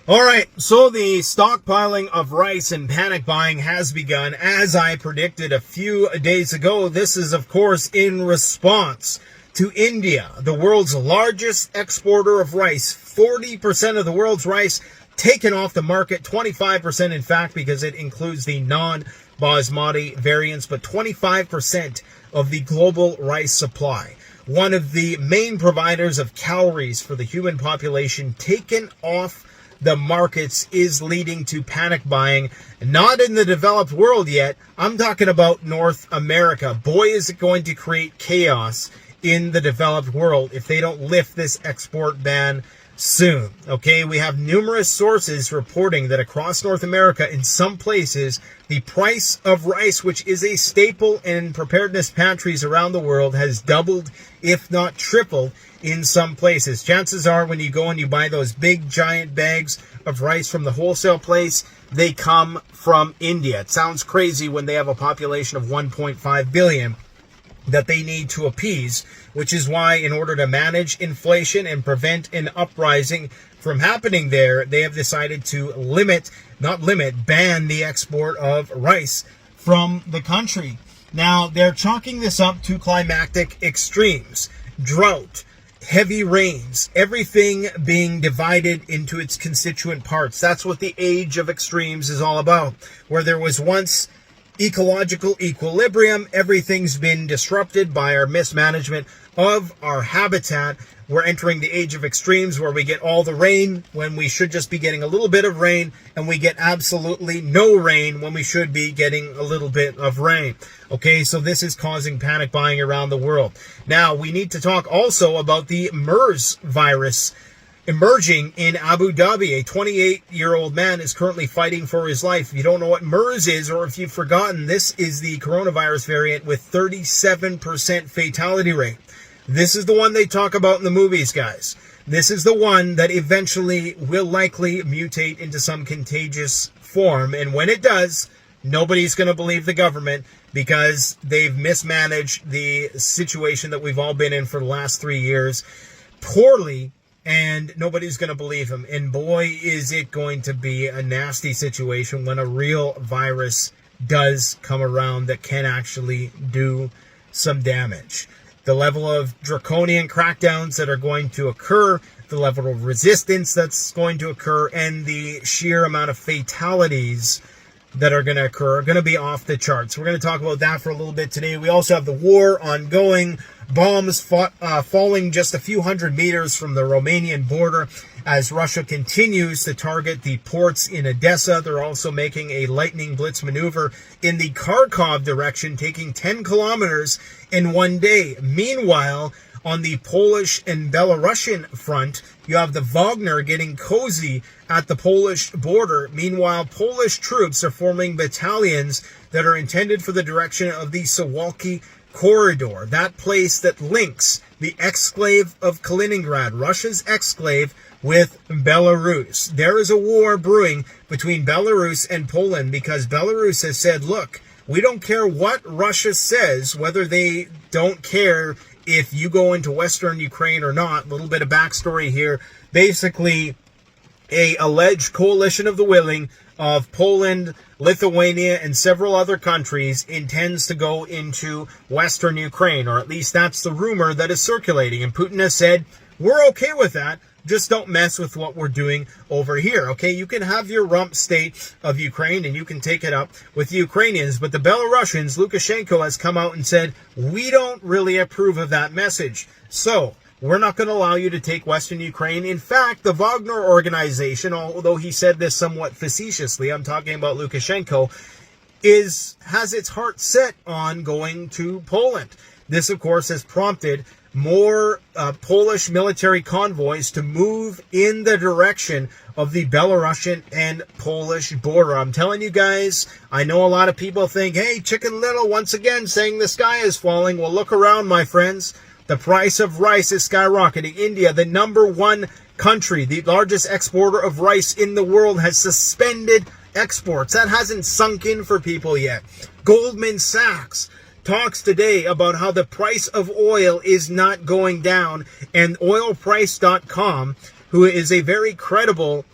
All right, so the stockpiling of rice and panic buying has begun. As I predicted a few days ago, this is, of course, in response to India, the world's largest exporter of rice. 40% of the world's rice taken off the market, 25% in fact, because it includes the non-basmati variants, but 25% of the global rice supply. One of the main providers of calories for the human population taken off the markets is leading to panic buying, not in the developed world yet. I'm talking about North America. Boy, is it going to create chaos in the developed world if they don't lift this export ban soon. Okay, we have numerous sources reporting that across North America, in some places, the price of rice, which is a staple in preparedness pantries around the world, has doubled, if not tripled, in some places. Chances are when you go and you buy those big giant bags of rice from the wholesale place, they come from India. It sounds crazy when they have a population of 1.5 billion that they need to appease, which is why, in order to manage inflation and prevent an uprising from happening there, they have decided to ban the export of rice from the country. Now, they're chalking this up to climatic extremes, drought, heavy rains, everything being divided into its constituent parts. That's what the age of extremes is all about. Where there was once ecological equilibrium, everything's been disrupted by our mismanagement of our habitat. We're entering the age of extremes where we get all the rain when we should just be getting a little bit of rain, and we get absolutely no rain when we should be getting a little bit of rain. Okay, so this is causing panic buying around the world. Now, we need to talk also about the MERS virus emerging in Abu Dhabi. A 28-year-old man is currently fighting for his life. If you don't know what MERS is, or if you've forgotten, this is the coronavirus variant with 37% fatality rate. This is the one they talk about in the movies, guys. This is the one that eventually will likely mutate into some contagious form. And when it does, nobody's going to believe the government, because they've mismanaged the situation that we've all been in for the last 3 years poorly, and nobody's going to believe him. And boy, is it going to be a nasty situation when a real virus does come around that can actually do some damage. The level of draconian crackdowns that are going to occur, the level of resistance that's going to occur, and the sheer amount of fatalities that are going to occur are going to be off the charts. We're going to talk about that for a little bit today. We also have the war ongoing, bombs falling just a few hundred meters from the Romanian border as Russia continues to target the ports in Odessa. They're also making a lightning blitz maneuver in the Kharkov direction, taking 10 kilometers in one day. Meanwhile, on the Polish and Belarusian front, you have the Wagner getting cozy at the Polish border. Meanwhile, Polish troops are forming battalions that are intended for the direction of the Suwalki corridor, that place that links the exclave of Kaliningrad, Russia's exclave, with Belarus. There is a war brewing between Belarus and Poland because Belarus has said, look, we don't care what Russia says, whether they don't care if you go into Western Ukraine or not. A little bit of backstory here. Basically, a alleged coalition of the willing of Poland, Lithuania, and several other countries intends to go into Western Ukraine, or at least that's the rumor that is circulating. And Putin has said, we're okay with that. Just don't mess with what we're doing over here, okay? You can have your rump state of Ukraine and you can take it up with the Ukrainians, but the Belarusians, Lukashenko, has come out and said, we don't really approve of that message. So, we're not going to allow you to take Western Ukraine. In fact, the Wagner organization, although he said this somewhat facetiously, I'm talking about Lukashenko, has its heart set on going to Poland. This, of course, has prompted more Polish military convoys to move in the direction of the Belarusian and Polish border. I'm telling you guys, I know a lot of people think, hey, Chicken Little once again saying the sky is falling. Well, look around, my friends. The price of rice is skyrocketing. India, the #1 country, the largest exporter of rice in the world, has suspended exports. That hasn't sunk in for people yet. Goldman Sachs talks today about how the price of oil is not going down, and oilprice.com, who is a very credible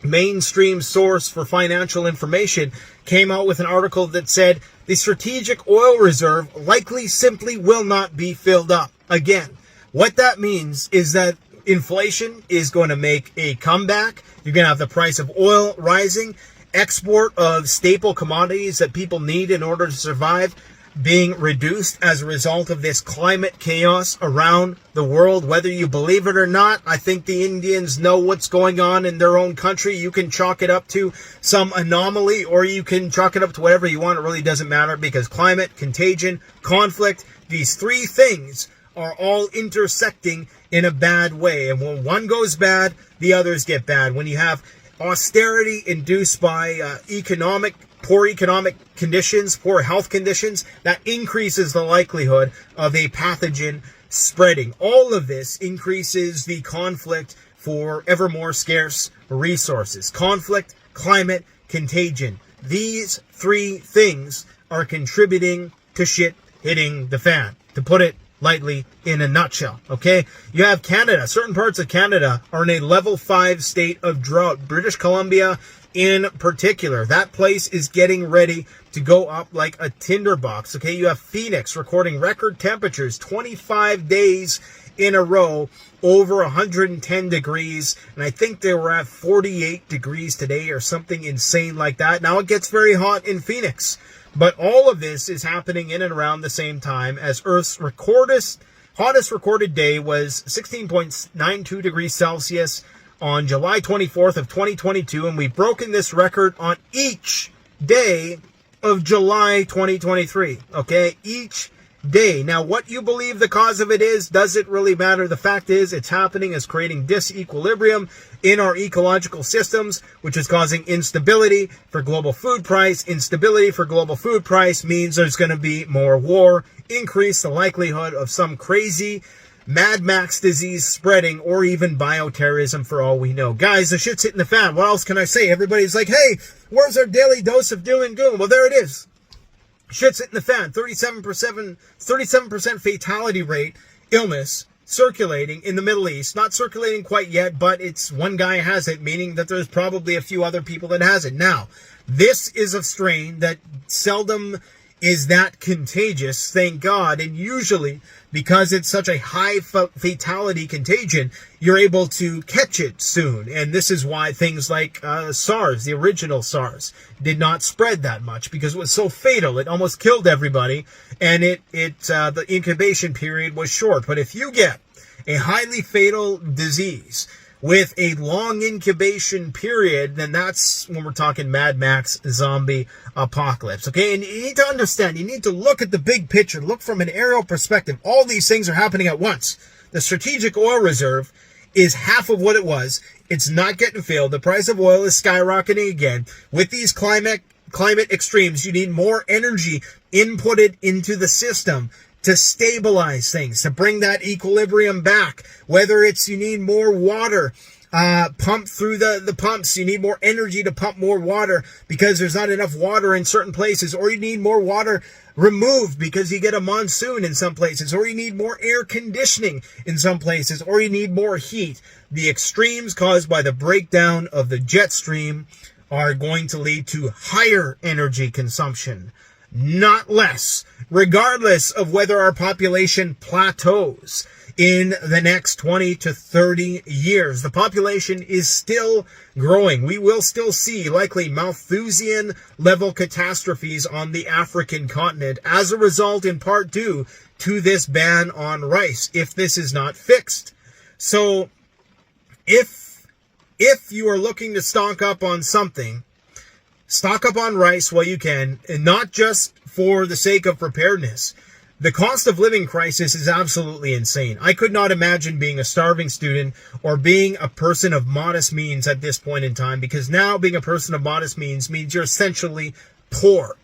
mainstream source for financial information came out with an article that said the strategic oil reserve likely simply will not be filled up again. What that means is that inflation is going to make a comeback. You're going to have the price of oil rising, export of staple commodities that people need in order to survive being reduced as a result of this climate chaos around the world. Whether you believe it or not, I think the Indians know what's going on in their own country. You can chalk it up to some anomaly, or you can chalk it up to whatever you want. It really doesn't matter, because climate, contagion, conflict, these three things are all intersecting in a bad way. And when one goes bad, the others get bad. When you have austerity induced by poor economic conditions, poor health conditions, that increases the likelihood of a pathogen spreading. All of this increases the conflict for ever more scarce resources. Conflict, climate, contagion. These three things are contributing to shit hitting the fan, to put it lightly, in a nutshell. Okay, you have Canada. Certain parts of Canada are in a level 5 state of drought. British Columbia in particular, that place is getting ready to go up like a tinderbox. Okay, you have Phoenix recording record temperatures 25 days in a row over 110 degrees, and I think they were at 48 degrees today or something insane like that. Now it gets very hot in Phoenix, but all of this is happening in and around the same time as Earth's hottest recorded day was 16.92 degrees Celsius on July 24th of 2022, and we've broken this record on each day of July 2023, okay? Each day. Now, what you believe the cause of it is, doesn't really matter. The fact is, it's happening, is creating disequilibrium in our ecological systems, which is causing instability for global food price. Instability for global food price means there's going to be more war, increase the likelihood of some crazy Mad Max disease spreading, or even bioterrorism for all we know. Guys, the shit's hitting the fan. What else can I say? Everybody's like, hey, where's our daily dose of doom and gloom? Well, there it is. Shit's hitting the fan. 37% fatality rate, illness, circulating in the Middle East. Not circulating quite yet, but it's one guy has it, meaning that there's probably a few other people that has it. Now, this is a strain that seldom is that contagious, thank God, and usually, because it's such a high fatality contagion, you're able to catch it soon. And this is why things like SARS, the original SARS, did not spread that much, because it was so fatal. It almost killed everybody, and the incubation period was short. But if you get a highly fatal disease with a long incubation period, then that's when we're talking Mad Max zombie apocalypse. Okay, and you need to understand, you need to look at the big picture, look from an aerial perspective. All these things are happening at once. The strategic oil reserve is half of what it was. It's not getting filled. The price of oil is skyrocketing again. With these climate extremes, you need more energy inputted into the system to stabilize things, to bring that equilibrium back. Whether it's you need more water pumped through the pumps, you need more energy to pump more water because there's not enough water in certain places, or you need more water removed because you get a monsoon in some places, or you need more air conditioning in some places, or you need more heat. The extremes caused by the breakdown of the jet stream are going to lead to higher energy consumption, not less, regardless of whether our population plateaus in the next 20 to 30 years. The population is still growing. We will still see likely Malthusian level catastrophes on the African continent as a result, in part due to this ban on rice, if this is not fixed. So if you are looking to stock up on something, stock up on rice while you can, and not just for the sake of preparedness. The cost of living crisis is absolutely insane. I could not imagine being a starving student or being a person of modest means at this point in time, because now being a person of modest means you're essentially poor.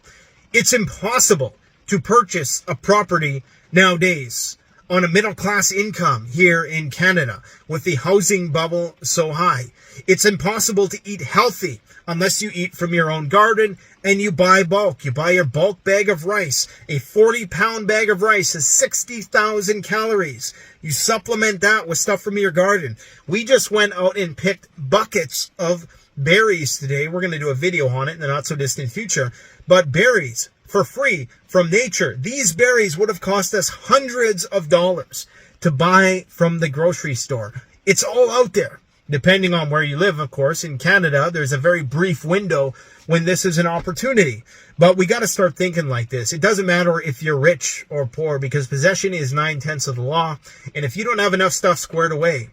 It's impossible to purchase a property nowadays on a middle-class income here in Canada with the housing bubble so high. It's impossible to eat healthy unless you eat from your own garden and you buy bulk. You buy your bulk bag of rice. A 40-pound bag of rice is 60,000 calories. You supplement that with stuff from your garden. We just went out and picked buckets of berries today. We're going to do a video on it in the not so distant future. But berries for free from nature. These berries would have cost us hundreds of dollars to buy from the grocery store. It's all out there. Depending on where you live, of course. In Canada, there's a very brief window when this is an opportunity. But we got to start thinking like this. It doesn't matter if you're rich or poor, because possession is 9/10 of the law. And if you don't have enough stuff squared away,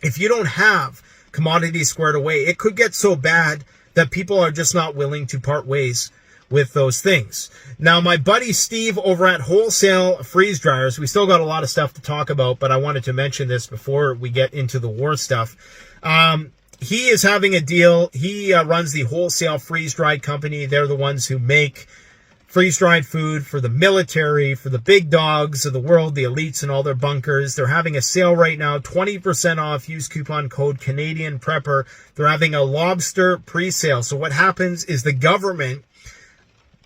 if you don't have commodities squared away, it could get so bad that people are just not willing to part ways with those things. Now, my buddy Steve over at Wholesale Freeze Dryers, we still got a lot of stuff to talk about, but I wanted to mention this before we get into the war stuff. He is having a deal. He runs the Wholesale Freeze Dried Company. They're the ones who make freeze-dried food for the military, for the big dogs of the world, the elites and all their bunkers. They're having a sale right now, 20% off. Use coupon code Canadian Prepper. They're having a lobster pre-sale. So what happens is the government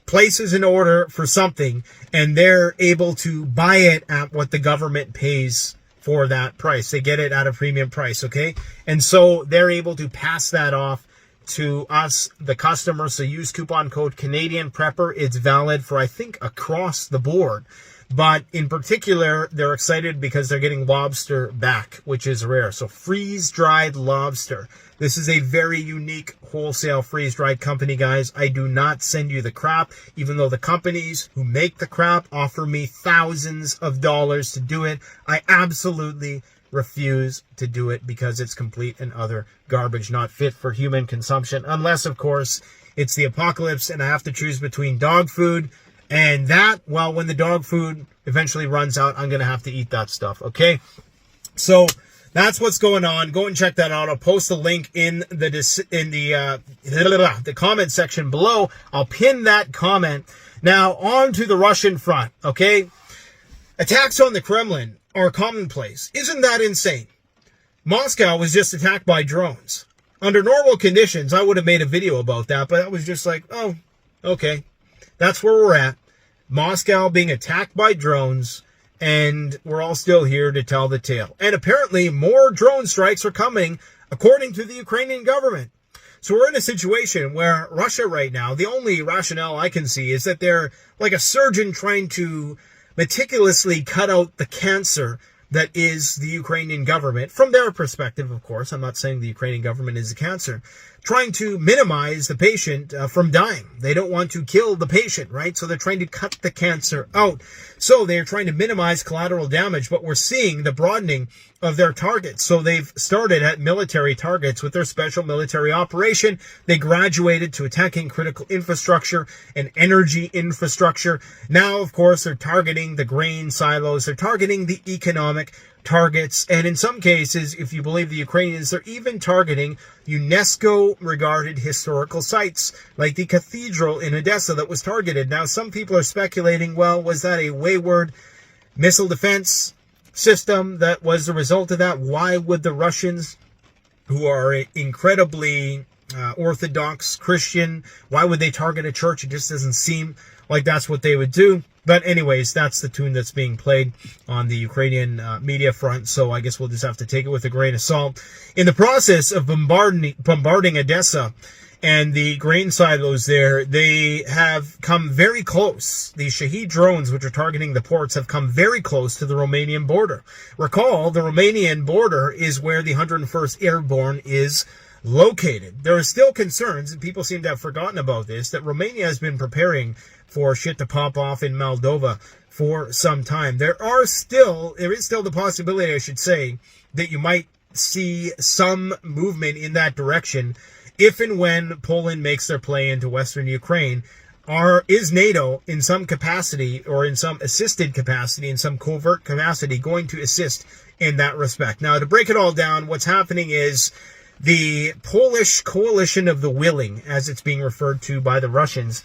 places an order for something, and they're able to buy it at what the government pays for that price. They get it at a premium price, okay? And so they're able to pass that off to us, the customer. So use coupon code Canadian Prepper. It's valid for, I think, across the board. But in particular, they're excited because they're getting lobster back, which is rare. So freeze-dried lobster. This is a very unique wholesale freeze-dried company, guys. I do not send you the crap, even though the companies who make the crap offer me thousands of dollars to do it. I absolutely refuse to do it because it's complete and utter garbage, not fit for human consumption, unless, of course, it's the apocalypse and I have to choose between dog food and that. Well, when the dog food eventually runs out, I'm going to have to eat that stuff, okay? So that's what's going on. Go and check that out. I'll post a link in the comment section below. I'll pin that comment. Now, on to the Russian front, okay? Attacks on the Kremlin are commonplace. Isn't that insane? Moscow was just attacked by drones. Under normal conditions, I would have made a video about that, but I was just like, oh, okay. That's where we're at. Moscow being attacked by drones, and we're all still here to tell the tale. And apparently more drone strikes are coming, according to the Ukrainian government. So we're in a situation where Russia right now, the only rationale I can see is that they're like a surgeon trying to meticulously cut out the cancer that is the Ukrainian government. From their perspective, of course, I'm not saying the Ukrainian government is a cancer. Trying to minimize the patient from dying. They don't want to kill the patient, right? So they're trying to cut the cancer out. So they're trying to minimize collateral damage, but we're seeing the broadening of their targets. So they've started at military targets with their special military operation. They graduated to attacking critical infrastructure and energy infrastructure. Now, of course, they're targeting the grain silos. They're targeting the economic targets. And in some cases, if you believe the Ukrainians, they're even targeting UNESCO-regarded historical sites, like the cathedral in Odessa that was targeted. Now, some people are speculating, well, was that a wayward missile defense system that was the result of that? Why would the Russians, who are incredibly Orthodox Christian, why would they target a church? It just doesn't seem like that's what they would do. But anyways, that's the tune that's being played on the Ukrainian media front, so I guess we'll just have to take it with a grain of salt. In the process of bombarding Odessa and the grain silos there, they have come very close. The Shahed drones, which are targeting the ports, have come very close to the Romanian border. Recall, the Romanian border is where the 101st Airborne is located. There are still concerns, and people seem to have forgotten about this, that Romania has been preparing for shit to pop off in Moldova for some time. There is still the possibility, I should say, that you might see some movement in that direction if and when Poland makes their play into Western Ukraine. Is NATO in some capacity, or in some assisted capacity, in some covert capacity, going to assist in that respect? Now, to break it all down, what's happening is the Polish coalition of the willing, as it's being referred to by the Russians,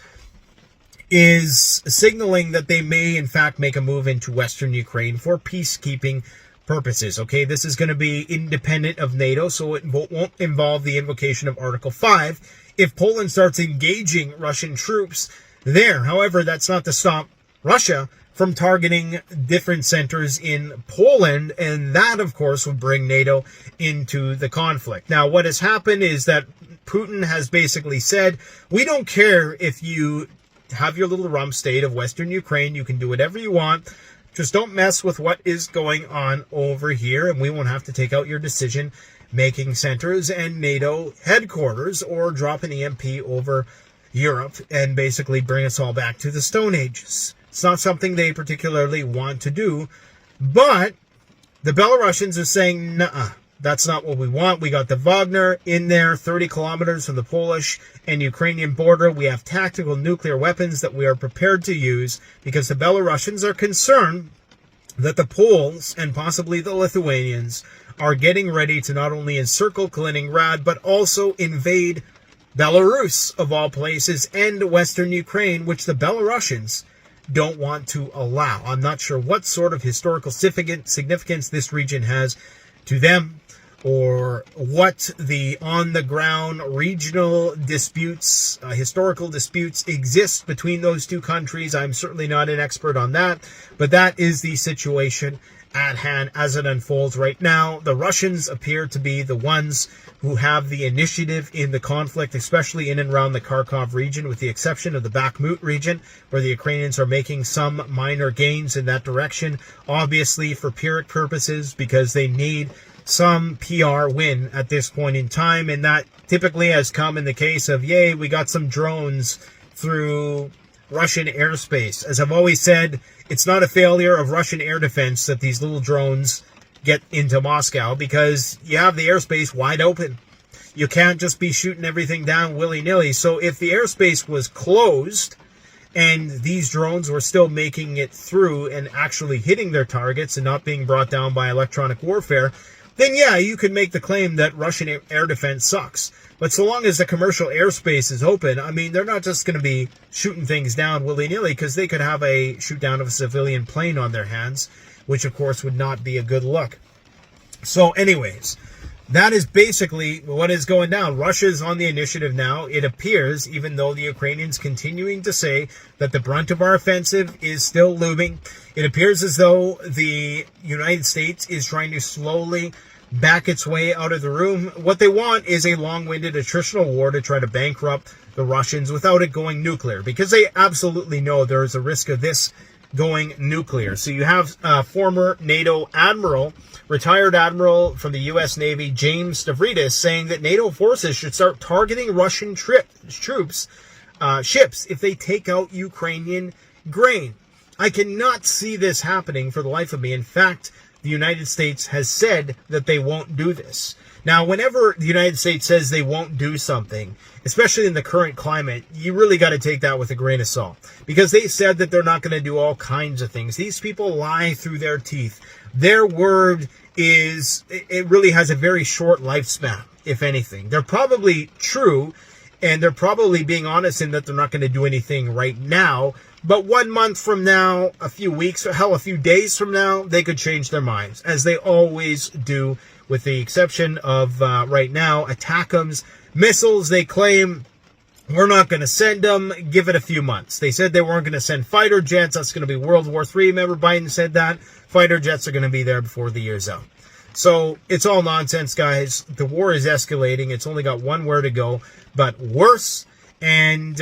is signaling that they may, in fact, make a move into Western Ukraine for peacekeeping purposes. Okay, this is going to be independent of NATO, so it won't involve the invocation of Article 5 if Poland starts engaging Russian troops there. However, that's not to stop Russia from targeting different centers in Poland, and that, of course, would bring NATO into the conflict. Now, what has happened is that Putin has basically said, we don't care if you have your little rump state of Western Ukraine. You can do whatever you want. Just don't mess with what is going on over here, and we won't have to take out your decision-making centers and NATO headquarters or drop an EMP over Europe and basically bring us all back to the Stone Ages. It's not something they particularly want to do, but the Belarusians are saying, nuh-uh, that's not what we want. We got the Wagner in there, 30 kilometers from the Polish and Ukrainian border. We have tactical nuclear weapons that we are prepared to use because the Belarusians are concerned that the Poles and possibly the Lithuanians are getting ready to not only encircle Kaliningrad, but also invade Belarus, of all places, and Western Ukraine, which the Belarusians don't want to allow. I'm not sure what sort of historical significance this region has to them, or what the on-the-ground regional disputes, historical disputes exist between those two countries. I'm certainly not an expert on that, but that is the situation at hand as it unfolds right now. The Russians appear to be the ones who have the initiative in the conflict, especially in and around the Kharkov region, with the exception of the Bakhmut region, where the Ukrainians are making some minor gains in that direction, obviously for Pyrrhic purposes, because they need some PR win at this point in time, and that typically has come in the case of, yay, we got some drones through Russian airspace. As I've always said, it's not a failure of Russian air defense that these little drones get into Moscow, because you have the airspace wide open. You can't just be shooting everything down willy-nilly. So if the airspace was closed and these drones were still making it through and actually hitting their targets and not being brought down by electronic warfare, then yeah, you could make the claim that Russian air defense sucks. But so long as the commercial airspace is open, I mean, they're not just going to be shooting things down willy-nilly, because they could have a shoot down of a civilian plane on their hands, which of course would not be a good look. So anyways, that is basically what is going down. Russia's on the initiative now. It appears, even though the Ukrainians continuing to say that the brunt of our offensive is still looming, it appears as though the United States is trying to slowly back its way out of the room. What they want is a long-winded attritional war to try to bankrupt the Russians without it going nuclear, because they absolutely know there is a risk of this going nuclear. So you have former NATO admiral, retired admiral from the U.S. Navy, James Stavridis, saying that NATO forces should start targeting Russian ships if they take out Ukrainian grain. I cannot see this happening for the life of me. In fact, the United States has said that they won't do this. Now, whenever the United States says they won't do something, especially in the current climate, you really got to take that with a grain of salt, because they said that they're not going to do all kinds of things. These people lie through their teeth. Their word it really has a very short lifespan, if anything. They're probably true, and they're probably being honest in that they're not going to do anything right now. But 1 month from now, a few weeks, or hell, a few days from now, they could change their minds, as they always do, with the exception of, right now, ATACMS missiles. They claim, we're not going to send them, give it a few months. They said they weren't going to send fighter jets. That's going to be World War III. Remember, Biden said that? Fighter jets are going to be there before the year's out. So it's all nonsense, guys. The war is escalating. It's only got one where to go, but worse. And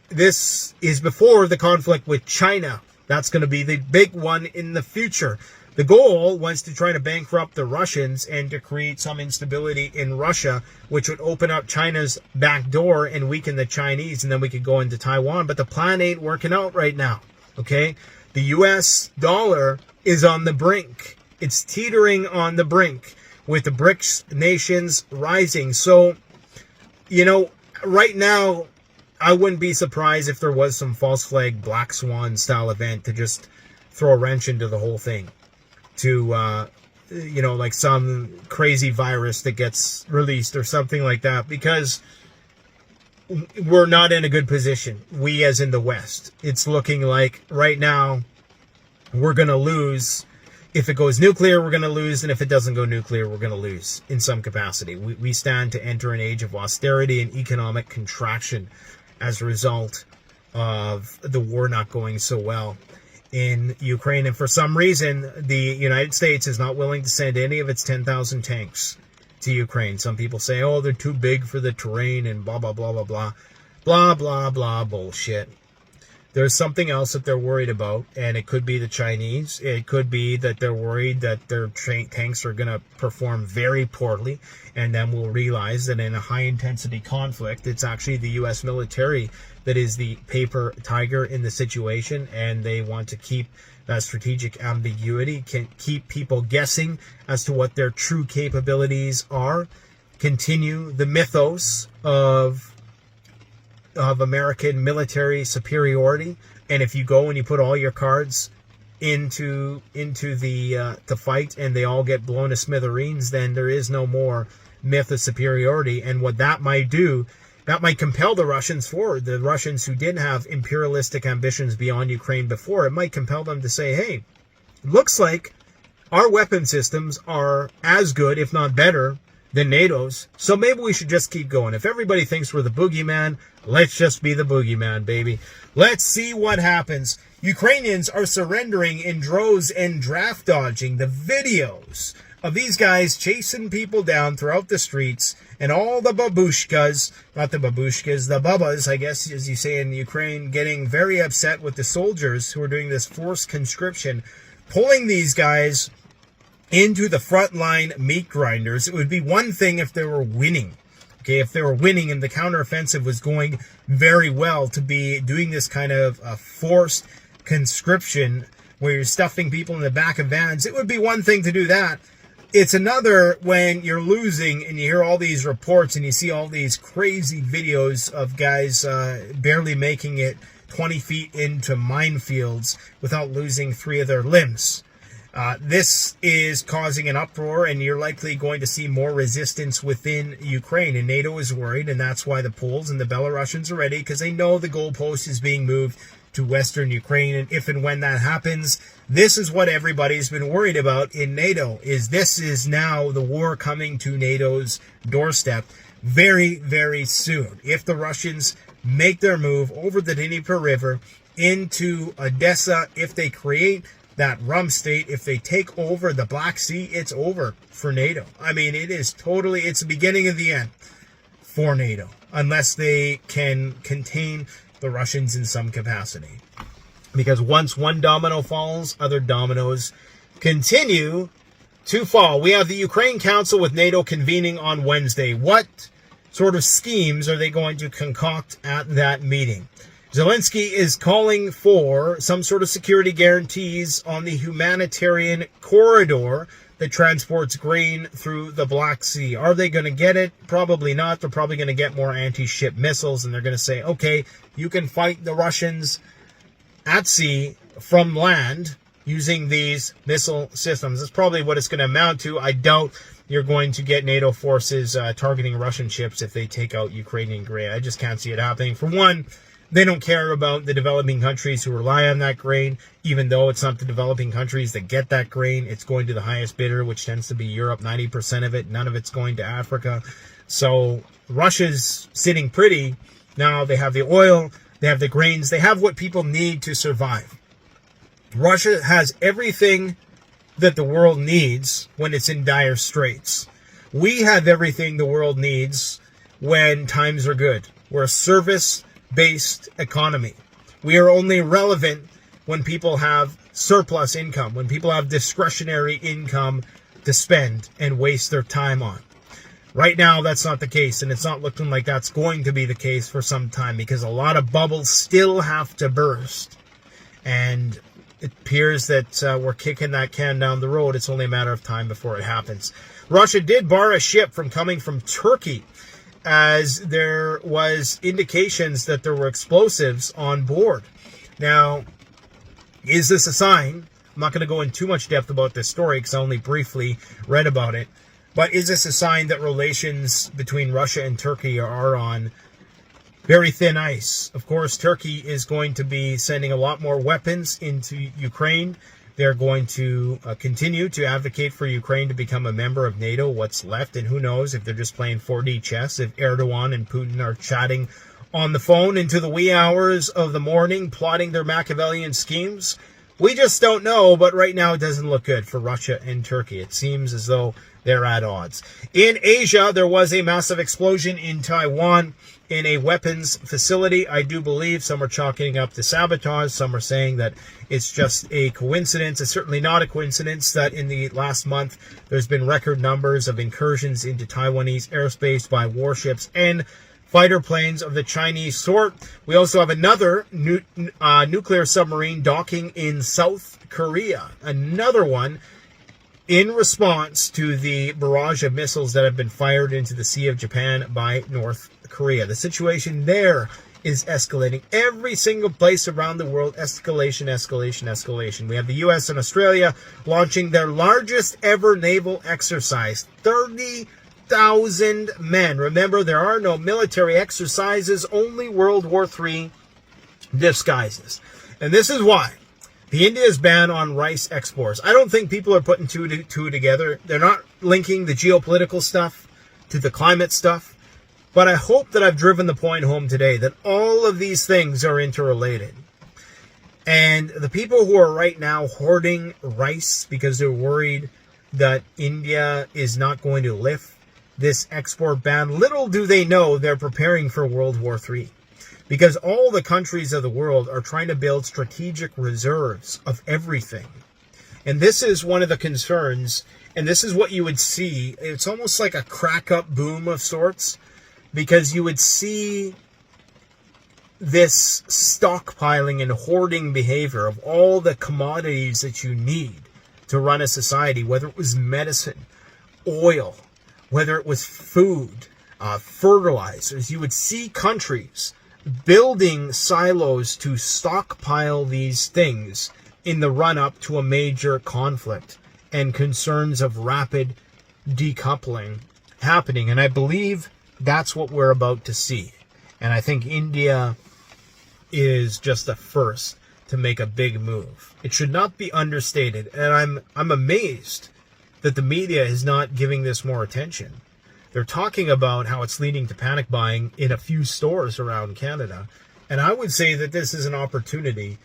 this is before the conflict with China. That's going to be the big one in the future. The goal was to try to bankrupt the Russians and to create some instability in Russia, which would open up China's back door and weaken the Chinese, and then we could go into Taiwan. But the plan ain't working out right now, okay? The U.S. dollar is on the brink. It's teetering on the brink with the BRICS nations rising. So, you know, right now, I wouldn't be surprised if there was some false flag Black Swan style event to just throw a wrench into the whole thing. To, you know, like some crazy virus that gets released or something like that, because we're not in a good position. We, as in the West, it's looking like right now we're going to lose. If it goes nuclear, we're going to lose. And if it doesn't go nuclear, we're going to lose in some capacity. We stand to enter an age of austerity and economic contraction as a result of the war not going so well in Ukraine. And for some reason, the United States is not willing to send any of its 10,000 tanks to Ukraine. Some people say, oh, they're too big for the terrain and blah, blah, blah, blah, blah. Blah, blah, blah, bullshit. There's something else that they're worried about, and it could be the Chinese. It could be that they're worried that their tanks are going to perform very poorly, and then we'll realize that in a high-intensity conflict, it's actually the U.S. military that is the paper tiger in the situation, and they want to keep that strategic ambiguity, can keep people guessing as to what their true capabilities are, continue the mythos of American military superiority. And if you go and you put all your cards into the fight and they all get blown to smithereens, then there is no more myth of superiority. And what that might do, that might compel the Russians forward. The Russians who didn't have imperialistic ambitions beyond Ukraine before, it might compel them to say, hey, looks like our weapon systems are as good, if not better, than NATO's, so maybe we should just keep going. If everybody thinks we're the boogeyman, let's just be the boogeyman, baby. Let's see what happens. Ukrainians are surrendering in droves and draft dodging. The videos of these guys chasing people down throughout the streets, and all the babushkas, not the babushkas, the babas, I guess, as you say in Ukraine, getting very upset with the soldiers who are doing this forced conscription, pulling these guys into the frontline meat grinders. It would be one thing if they were winning. Okay, if they were winning and the counteroffensive was going very well, to be doing this kind of forced conscription where you're stuffing people in the back of vans, it would be one thing to do that. It's another when you're losing and you hear all these reports and you see all these crazy videos of guys barely making it 20 feet into minefields without losing 3 of their limbs. This is causing an uproar, and you're likely going to see more resistance within Ukraine. And NATO is worried, and that's why the Poles and the Belarusians are ready, because they know the goalpost is being moved to Western Ukraine. And if and when that happens, this is what everybody's been worried about in NATO, is this is now the war coming to NATO's doorstep very, very soon. If the Russians make their move over the Dnieper River into Odessa, if they create that rum state, if they take over the Black Sea, it's over for NATO. I mean, it is totally, it's the beginning of the end for NATO, unless they can contain the Russians in some capacity. Because once one domino falls, other dominoes continue to fall. We have the Ukraine Council with NATO convening on Wednesday. What sort of schemes are they going to concoct at that meeting? Zelensky is calling for some sort of security guarantees on the humanitarian corridor that transports grain through the Black Sea. Are they going to get it? Probably not. They're probably going to get more anti-ship missiles, and they're going to say, okay, you can fight the Russians at sea from land using these missile systems. That's probably what it's going to amount to. I doubt you're going to get NATO forces targeting Russian ships if they take out Ukrainian grain. I just can't see it happening. For one, they don't care about the developing countries who rely on that grain, even though it's not the developing countries that get that grain. It's going to the highest bidder, which tends to be Europe, 90% of it. None of it's going to Africa. So Russia's sitting pretty. Now they have the oil, they have the grains, they have what people need to survive. Russia has everything that the world needs when it's in dire straits. We have everything the world needs when times are good. We're a service-based economy. We are only relevant when people have surplus income, when people have discretionary income to spend and waste their time on. Right now, that's not the case, and it's not looking like that's going to be the case for some time, because a lot of bubbles still have to burst. And it appears that we're kicking that can down the road. It's only a matter of time before it happens. Russia did bar a ship from coming from Turkey, as there was indications that there were explosives on board. Now, is this a sign? I'm not going to go in too much depth about this story because I only briefly read about it. But is this a sign that relations between Russia and Turkey are on very thin ice? Of course, Turkey is going to be sending a lot more weapons into Ukraine. They're going to continue to advocate for Ukraine to become a member of NATO, what's left. And who knows if they're just playing 4D chess, if Erdogan and Putin are chatting on the phone into the wee hours of the morning, plotting their Machiavellian schemes. We just don't know, but right now it doesn't look good for Russia and Turkey. It seems as though they're at odds. In Asia, there was a massive explosion in Taiwan in a weapons facility, I do believe. Some are chalking up to sabotage. Some are saying that it's just a coincidence. It's certainly not a coincidence that in the last month, there's been record numbers of incursions into Taiwanese airspace by warships and fighter planes of the Chinese sort. We also have another nuclear submarine docking in South Korea. Another one in response to the barrage of missiles that have been fired into the Sea of Japan by North Korea. The situation there is escalating. Every single place around the world, escalation, escalation, escalation. We have the U.S. and Australia launching their largest ever naval exercise. 30,000 men. Remember, there are no military exercises, only World War III disguises. And this is why the India's ban on rice exports. I don't think people are putting two together. They're not linking the geopolitical stuff to the climate stuff. But I hope that I've driven the point home today that all of these things are interrelated. And the people who are right now hoarding rice because they're worried that India is not going to lift this export ban, little do they know they're preparing for World War III. Because all the countries of the world are trying to build strategic reserves of everything. And this is one of the concerns, and this is what you would see. It's almost like a crack-up boom of sorts, because you would see this stockpiling and hoarding behavior of all the commodities that you need to run a society, whether it was medicine, oil, whether it was food, fertilizers. You would see countries building silos to stockpile these things in the run-up to a major conflict and concerns of rapid decoupling happening. And I believe that's what we're about to see. And I think India is just the first to make a big move. It should not be understated. And I'm amazed that the media is not giving this more attention. They're talking about how it's leading to panic buying in a few stores around Canada. And I would say that this is an opportunity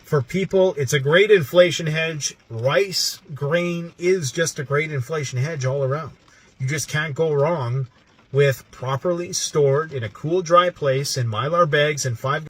for people. It's a great inflation hedge. Rice, grain is just a great inflation hedge all around. You just can't go wrong with properly stored in a cool, dry place in Mylar bags and 5